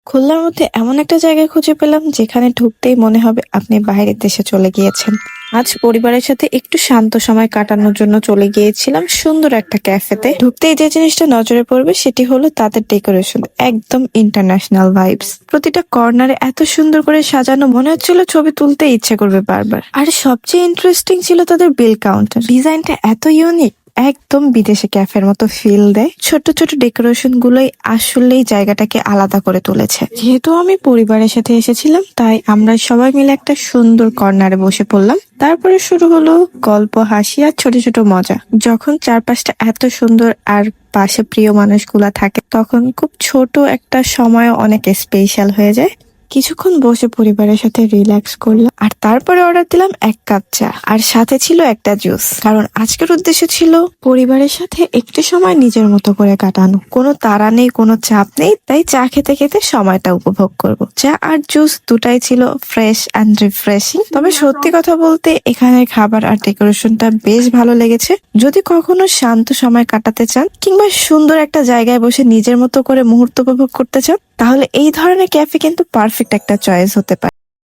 খুলনার মধ্যে এমন একটা জায়গায় খুঁজে পেলাম যেখানে ঢুকতেই মনে হবে আপনি বাইরের দেশে চলে গিয়েছেন। আজ পরিবারের সাথে একটু শান্ত সময় কাটানোর জন্য চলে গিয়েছিলাম সুন্দর একটা ক্যাফেতে। ঢুকতেই যে জিনিসটা নজরে পড়বে সেটি হলো তাদের ডেকোরেশন, একদম ইন্টারন্যাশনাল ভাইবস। প্রতিটা কর্নারে এত সুন্দর করে সাজানো, মনে হচ্ছিল ছবি তুলতে ইচ্ছে করবে বারবার। আর সবচেয়ে ইন্টারেস্টিং ছিল তাদের বিল কাউন্টার, ডিজাইনটা এত ইউনিক, একদম বিদেশে ক্যাফের মতো ফিল দেয়। ছোট ছোট ডেকোরেশন গুলোই আসলেই জায়গাটাকে আলাদা করে তুলেছে। যেহেতু আমি পরিবারের সাথে এসেছিলাম, তাই আমরা সবাই মিলে একটা সুন্দর কর্নারে বসে পড়লাম। তারপরে শুরু হলো গল্প, হাসি আর ছোট ছোট মজা। যখন চারপাশটা এত সুন্দর আর পাশে প্রিয় মানুষগুলা থাকে, তখন খুব ছোট একটা সময় অনেক স্পেশাল হয়ে যায়। কিছুক্ষণ বসে পরিবারের সাথে রিল্যাক্স করলাম, আর তারপরে অর্ডার দিলাম এক কাপ চা, আর সাথে ছিল একটা জুস। কারণ আজকের উদ্দেশ্য ছিল পরিবারের সাথে একটু সময় নিজের মতো করে কাটানো। কোনো তাড়া নেই, কোনো চাপ নেই, তাই চা খেতে খেতে সময়টা উপভোগ করব। চা আর জুস দুটাই ছিল ফ্রেশ অ্যান্ড রিফ্রেশিং। তবে সত্যি কথা বলতে এখানের খাবার আর ডেকোরেশনটা বেশ ভালো লেগেছে। যদি কখনো শান্ত সময় কাটাতে চান কিংবা সুন্দর একটা জায়গায় বসে নিজের মতো করে মুহূর্ত উপভোগ করতে চান, তাহলে এই ধরনের ক্যাফে কিন্তু পারফেক্ট একটা চয়েস হতে পারে।